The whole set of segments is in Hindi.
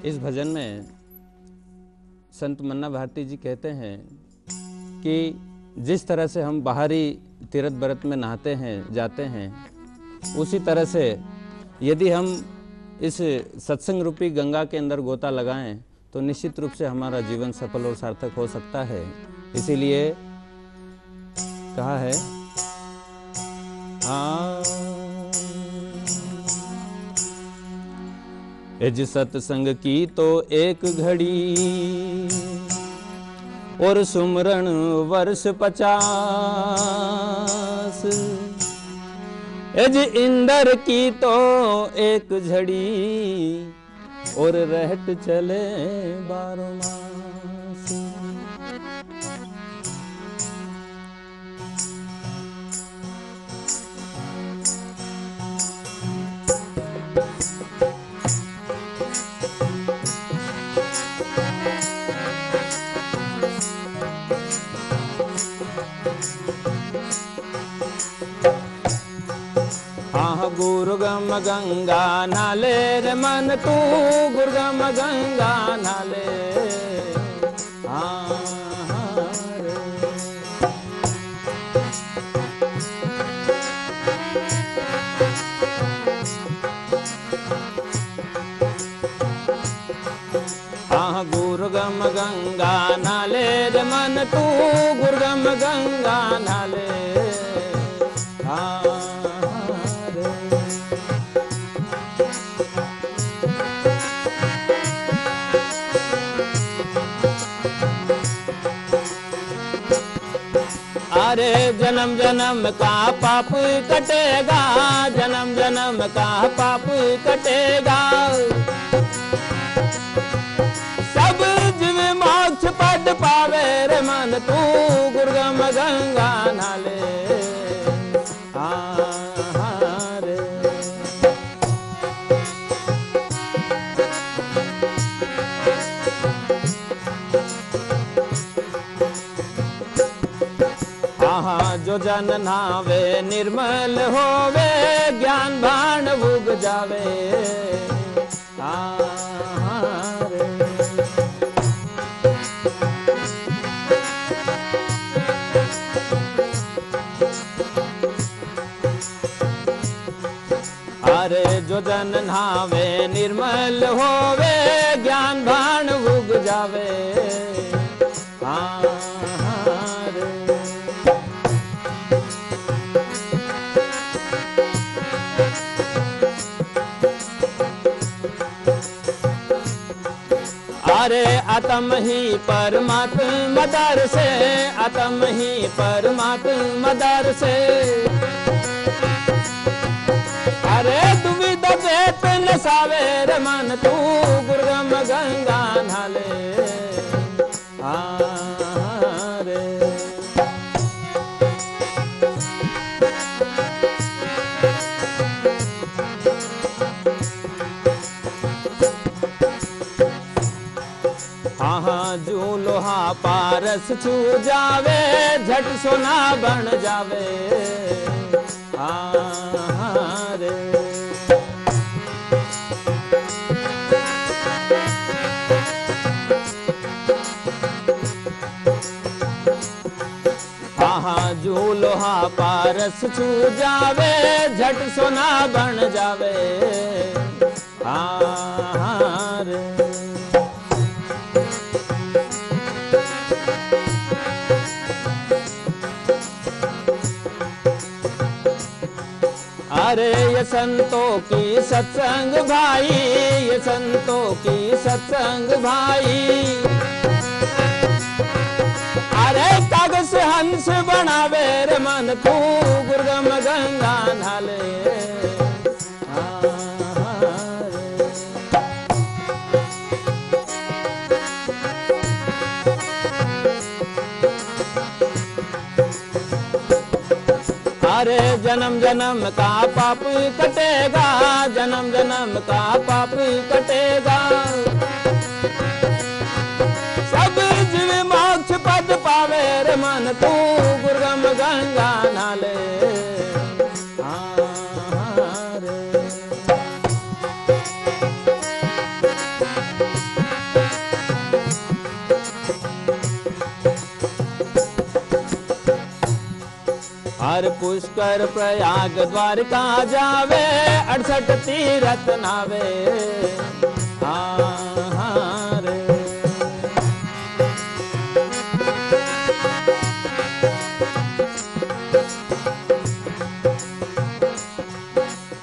इस भजन में संत मन्ना भारती जी कहते हैं कि जिस तरह से हम बाहरी तीर्थ व्रत में नहाते हैं जाते हैं, उसी तरह से यदि हम इस सत्संग रूपी गंगा के अंदर गोता लगाएं तो निश्चित रूप से हमारा जीवन सफल और सार्थक हो सकता है। इसीलिए कहा है एज सत्संग की तो एक घड़ी और सुमरण वर्ष 50। एज इंदर की तो एक झड़ी और रहट चले 12 मास। गुरुगम गंगा नाले रे मन तू गुरुगम गंगा नाले। गुरुगम गंगा नाले रे मन तू गुरुगम गंगा नाले। अरे जन्म जन्म का पाप कटेगा, जन्म जन्म का पाप कटेगा। सब जीव मोक्ष पद पावे रे मन तू गुरुगम गंगा नाले। रे जो जन नावे निर्मल होवे ज्ञान बाण उग जावे। अरे जो जन नावे निर्मल होवे ज्ञान बाण उग जावे। अरे आत्म ही परमात्मा दर से, आत्म ही परमात्मा दर से। अरे दुविधा पेट नसावे रे मन तू गुरुगम गंगा नाले। रे जू लोहा पारस छू जावे झट सोना बन जावे। रे जू लोहा पारस छू जावे झट सोना बन जावे। रे अरे ये संतों की सत्संग भाई, ये संतों की सत्संग भाई। अरे कागज से हंस बनावे रे मन तू गुरुगम गंगा नाले। अरे जन्म जन्म का पाप कटेगा, जन्म जन्म का पाप कटेगा। सब जीव मोक्ष पद पावे रे मन तू गुरुगम गंगा नाले। रे हर पुष्कर प्रयाग द्वारका जावे, 68 तीरथ नावे। हाँ रे।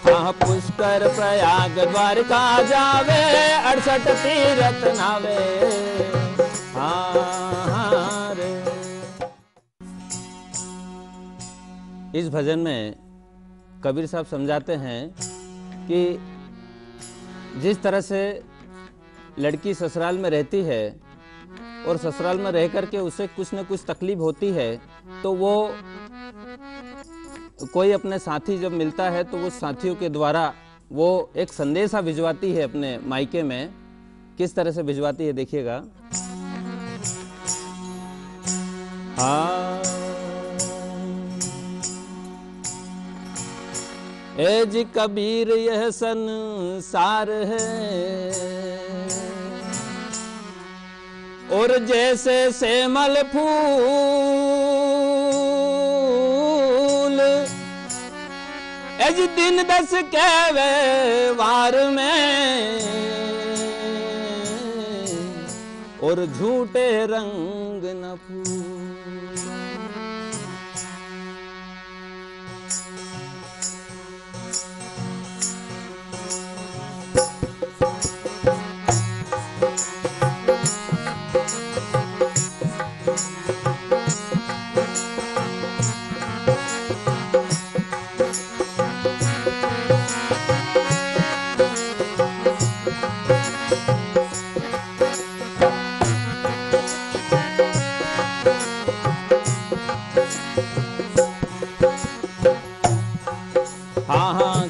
हाँ पुष्कर प्रयाग द्वारका जावे, 68 तीरथ नावे। हाँ रे। इस भजन में कबीर साहब समझाते हैं कि जिस तरह से लड़की ससुराल में रहती है और ससुराल में रह कर के उसे कुछ न कुछ तकलीफ होती है, तो वो कोई अपने साथी जब मिलता है तो वो साथियों के द्वारा वो एक संदेशा भिजवाती है अपने मायके में। किस तरह से भिजवाती है देखिएगा। हाँ ए जी कबीर यह संसार है, और जैसे सेमल फूल, ए जी दिन 10 के वार में, और झूठे रंग न फूल।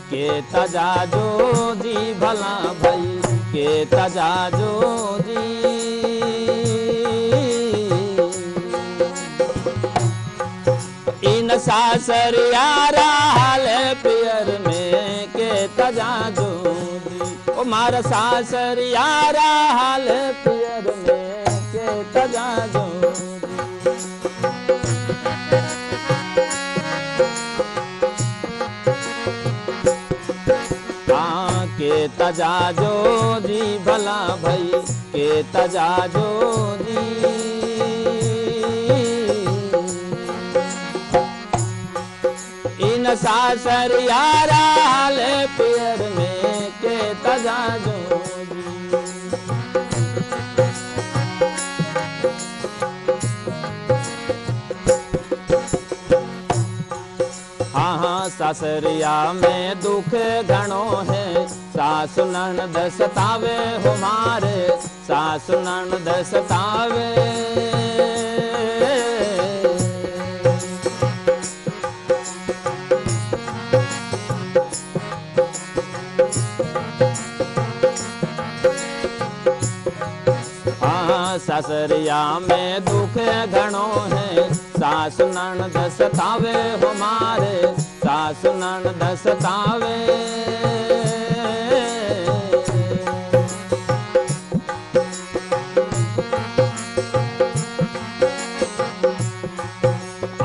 के तजाजो जी भला भाई, के तजाजो जी। इन सासर यारा हाल पियर में, के तजाजो जी। ओ मारा सासर यारा हाल पियर में, के तजाजो जी। के तजाजो जी भला भाई, के तजाजो जी। इन सासर यारा हाल पियर में, के तजाजो जी। हाँ हाँ सासरिया में दुख घणो है, सासु ननद सतावे हमारे, सासु ननद सतावे। हाँ सासरिया में दुख घणो है, सासु ननद सतावे हमारे, सासु ननद सतावे।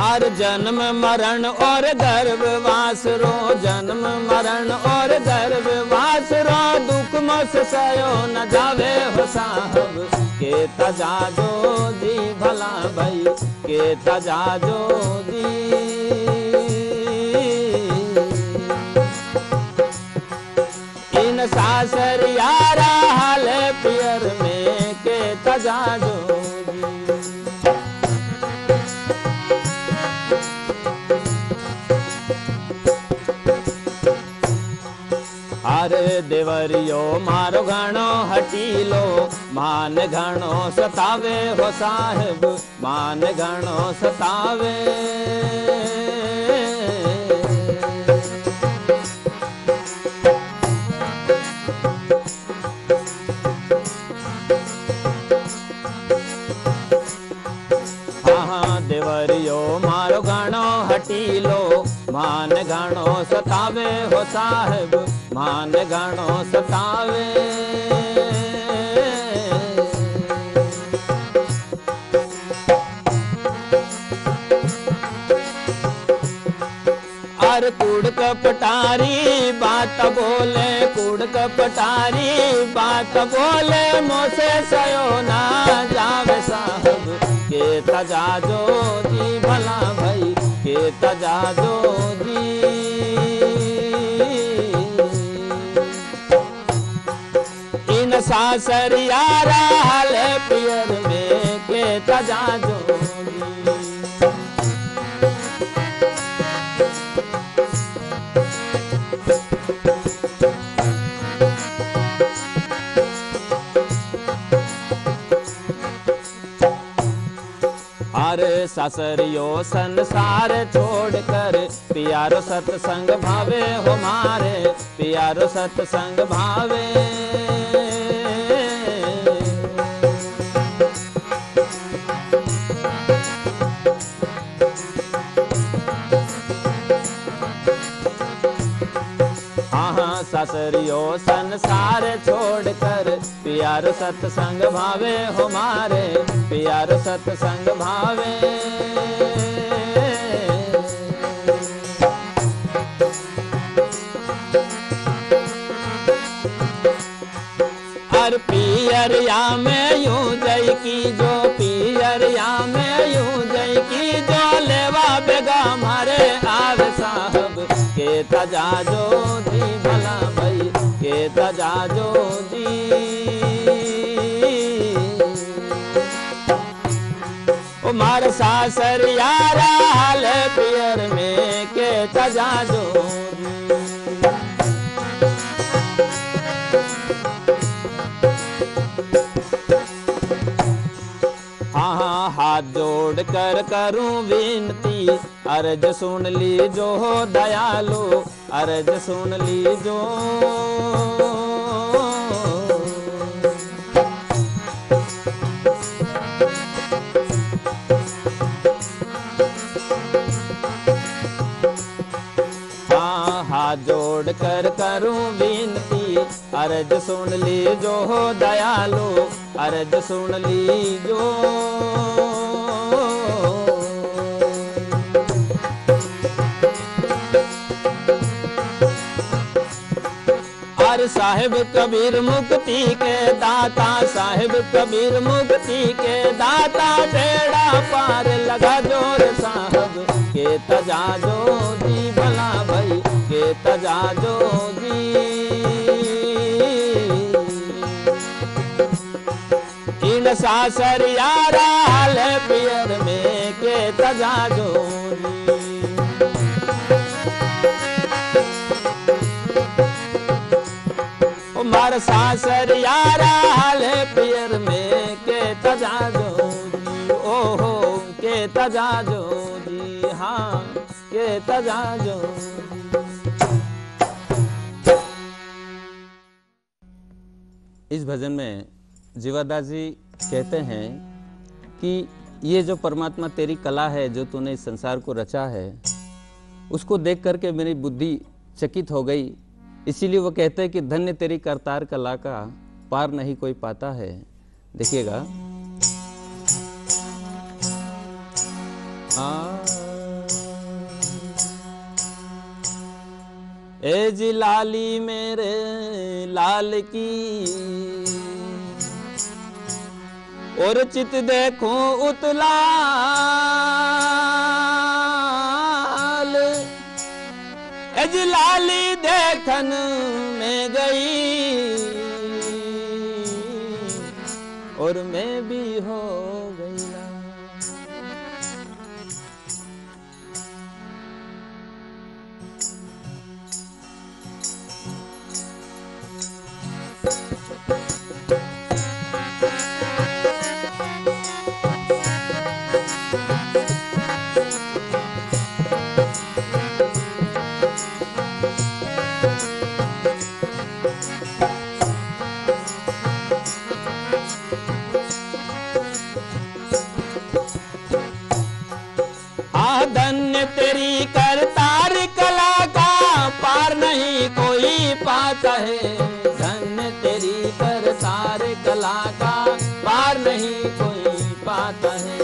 और जन्म मरण और गर्भवास रो, जन्म मरण और गर्भवास रो, दुख मोस सयो न जावे हो साहब, के तजाजो जी भला भाई, के तजाजो जी। इन सासर यारा हाल पियर में, के तजाजो जी। अरे देवरियो मारो घणो हटीलो, मान घणो सतावे हो साहेब, मान घणो सतावे। हाँ देवरियो मारो घणो हटीलो, मान घणो सतावे हो साहेब, मान घणो सतावे। अरे कूड़ कपटारी बात बोले, कूड़ कपटारी बात बोले, मोसे सयो ना जावे साहब के तजाजो जी भला भाई के तजाजो जी। इन सासरियारा हाल पियर में के तजाजो अरे सासरियो संसार छोड़कर पियारो सत्संग भावे हमारे, पियारो सत्संग भावे। हाँ सासरियो संसार छोड़कर पियारो सत्संग भावे हमारे, पियारो सत्संग भावे। और पियरिया में यूं जय की जो, पियरिया में यूं जय की जो, लेवा बेगा मारे आवे साहब के तजाजो जी भला भाई के तजाजो जी। मार सासरियारा हाल पियर में के तजाजो। हाँ हाथ जोड़ कर करूं विनती, अर्ज सुन लीजो हो दयालु, अर्ज सुन लीजो। हाथ जोड़ कर करूं विनती, अर्ज सुन लीजो हो दयालु, अर्ज सुन लीजो। अरे साहिब कबीर मुक्ति के दाता, साहिब कबीर मुक्ति के दाता, बेड़ा पार लगा जोर साहब के तजाजो जी भला भाई के तजाजो जी। इन सासरियारा हाल पियर में के तजाजो जी। मार सासरियारा हाल पियर में के तजाजो जी। ओहो के तजाजो जी, हाँ के तजाजो। इस भजन में जीवादास जी कहते हैं कि ये जो परमात्मा तेरी कला है, जो तूने इस संसार को रचा है, उसको देख करके मेरी बुद्धि चकित हो गई। इसीलिए वो कहते हैं कि धन्य तेरी करतार कला का, पार नहीं कोई पाता है। देखिएगा, ए जी लाली मेरे लाल की, और चित देखूं उतलाल, ए जी लाली देखन में गई, और मैं भी हो गई। धन्य तेरी करतार कला का, पार नहीं कोई पाता है। धन्य तेरी करतार कला का, पार नहीं कोई पाता है।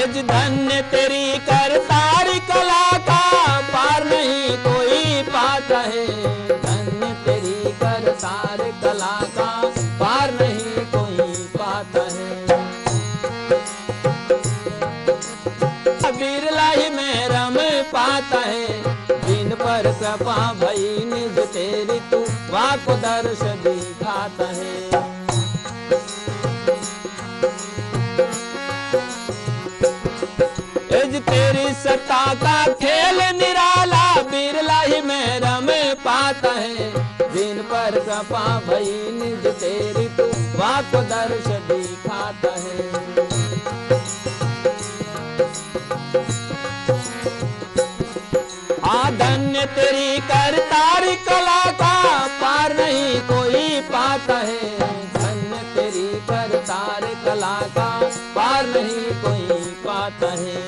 एज धन्य तेरी करतारी कला का, पार नहीं कोई पाता है। धन्य तेरी करतारी कला का, पार नहीं कोई पाता है। बिरला ही में रम पाता है, जिन पर कृपा भई निज तेरी तू वाको दर्श दिखाता है। एज तेरी सत्ता का खेल निराला, बिरला ही में रम पाता है, जिन पर कृपा भई निज तेरी तू वाको दर्श दिखाता है। धन्य तेरी करतारी कला का, पार नहीं कोई पाता है। धन्य तेरी करतारी कला का, पार नहीं कोई पाता है।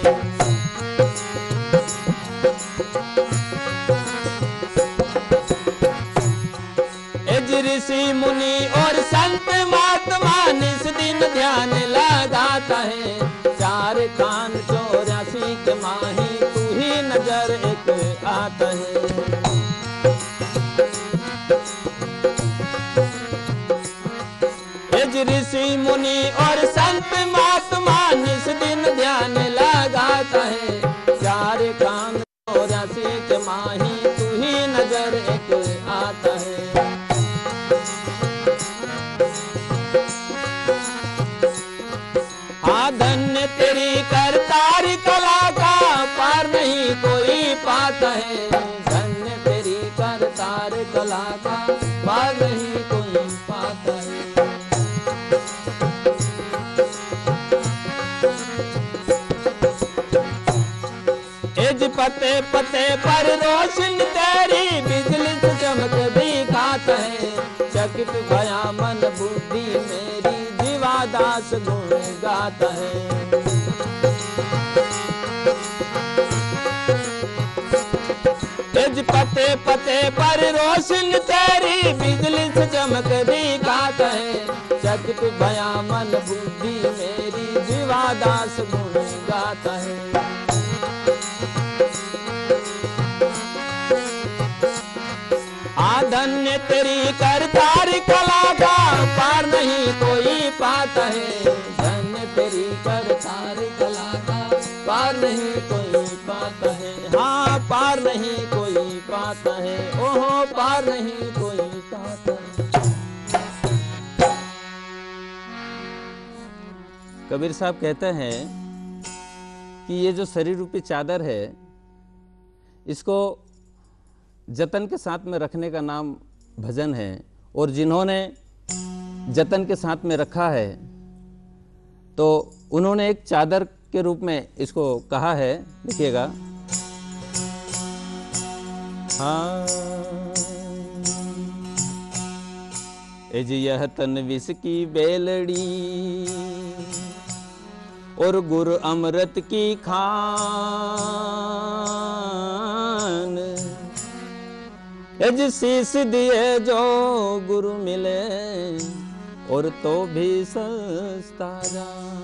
एज ऋषि मुनि और संत महात्मा निस दिन ध्यान लगाता है। चार खान 84 के माही तू ही नजर एक आता है। एज ऋषि मुनि और संत महात्मा निस दिन ध्यान लगाता है। चार खान 84 के माही तू ही नजर एक आता है। धन्य तेरी करतारी कला का, पार नहीं कोई पाता है। धन्य तेरी करतारी कला का, पार नहीं कोई पाता है। एज पते पते पर रोशन तेरी, बिजली से चमक दिखाता है। चकित भया मन बुद्धि मेरी, जीवादास गुण गाता है। एज पते पते पर रोशन तेरी, बिजली से चमक दिखाता है। चकित भया मन बुद्धि मेरी, जीवादास गुण गाता है। धन्य तेरी करतारी कला का, पार नहीं कोई पाता है। धन्य तेरी करतारी कला का, पार नहीं कोई पाता है। हाँ, पार नहीं कोई पाता है। ओहो, पार नहीं कोई पाता है। कबीर साहब कहते हैं कि ये जो शरीर रूपी चादर है, इसको जतन के साथ में रखने का नाम भजन है। और जिन्होंने जतन के साथ में रखा है, तो उन्होंने एक चादर के रूप में इसको कहा है। देखिएगा, हाँ, एज यह तन विष की बेलड़ी, और गुरु अमृत की खान। एज शीश दिए जो गुरु मिले, और तो भी सस्ता जान।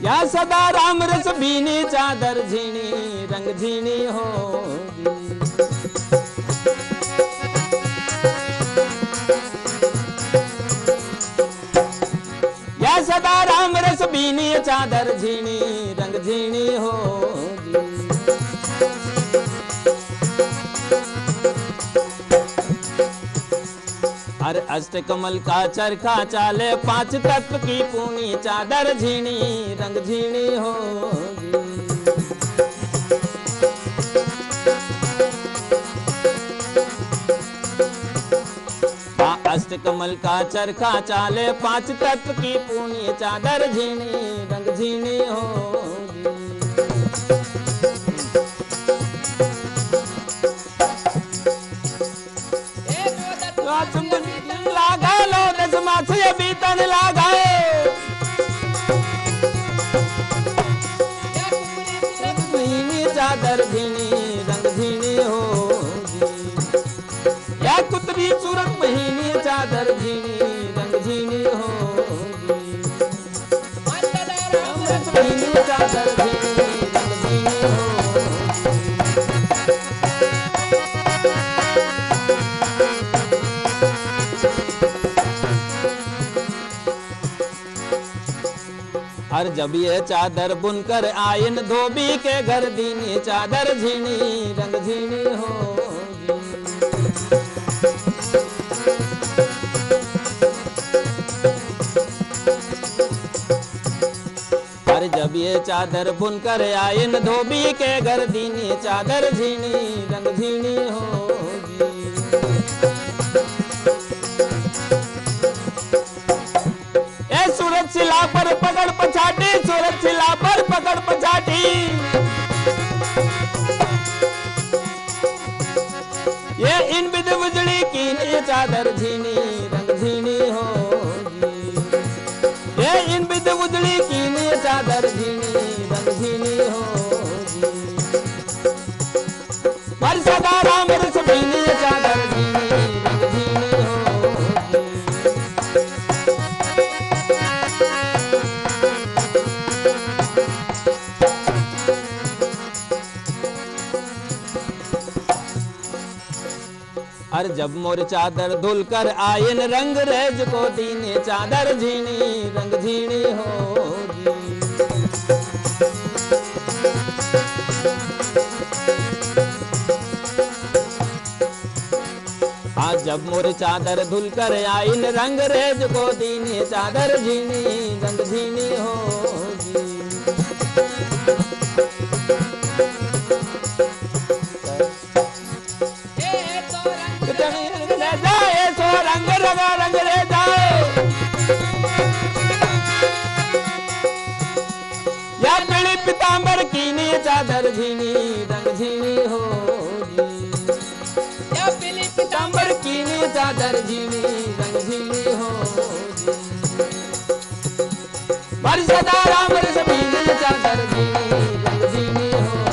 या सदा राम रस भीनी चादर झीनी, रंग झीनी होगी। या सदा राम रस भीनी चादर झीनी, रंग झीनी होगी। हर अष्ट कमल का चरखा चाले, 5 तत्व की पूनी चादर झीनी, रंग झीनी होगी। अष्ट कमल का चरखा चाले, 5 तत्व की पूनी चादर झीनी, रंग झीनी होगी। तन लगाओ, भीनी चादर भीनी रंग भीनी होगी, या कुतरी सूरत भीनी चादर भीनी रंग भीनी होगी, भीनी चादर भीनी रंग भीनी होगी। और जब ये चादर बुनकर आयन धोबी के घर दीनी चादर झीनी रंग झीनी होगी, और जब ये चादर बुनकर आयन धोबी के घर दीनी चादर झीनी रंग झीनी होगी। सूरत शिला पर पकड़ पछाटी, सूरत शिला पर पकड़ पछाटी, ये इन बिद उजड़ी की चादर झीनी रंग झीनी होगी, ये इन बिद उजड़ी की चादर झीनी रंग झीनी होगी, पर सदा राम रस भीनी चादर झीनी रंग झीनी होगी। और जब मोर चादर धुलकर आयन रंग रेज को दीने चादर झीनी रंग झीनी होगी, आज जब मोर चादर धुलकर आयन रंग रेज को दीने चादर झीनी रंग झीनी होगी। रंग रंगा रंग रे जाए, या पीली पीतांबर कीनी चादर झीनी रंग झीनी होगी, या पीली पीतांबर कीनी चादर झीनी रंग झीनी होगी, पर सदा राम रस भीनी चादर झीनी रंग झीनी होगी।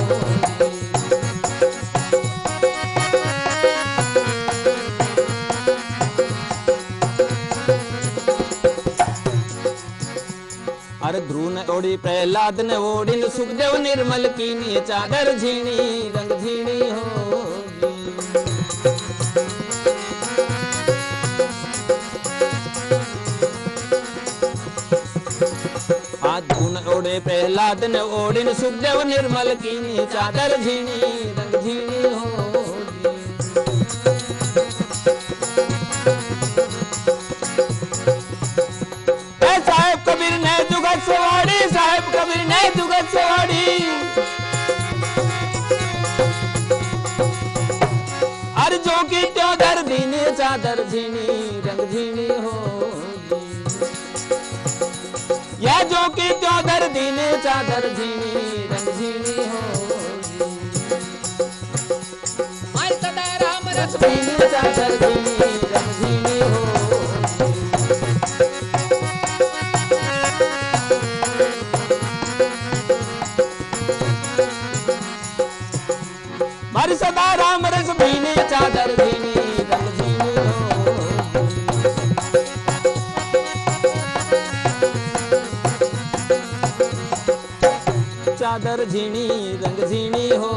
और ध्रुव ने ओढ़ी प्रहलाद ने ओढ़ी सुखदेव निर्मल कीनी चादर झीनी रंग झीनी होगी, आज ध्रुव ने ओढ़े प्रहलाद ने ओढ़ी सुखदेव निर्मल कीनी चादर झीनी रंग झीनी होगी। साहेब कबीर ने जुगत सवारी, साहेब कबीर ने जुगत सवारी, अर जो की त्योदर दीनी चादर झीनी रंग झीनी होगी, या जो की त्योदर दीनी चादर झीनी रंग झीनी होगी, सदा राम रस भीनी चादर झीनी रंग झीनी होगी। सदा राम रस भीनी चादर भीनी रंग झीनी हो, चादर झीनी रंग झीनी हो।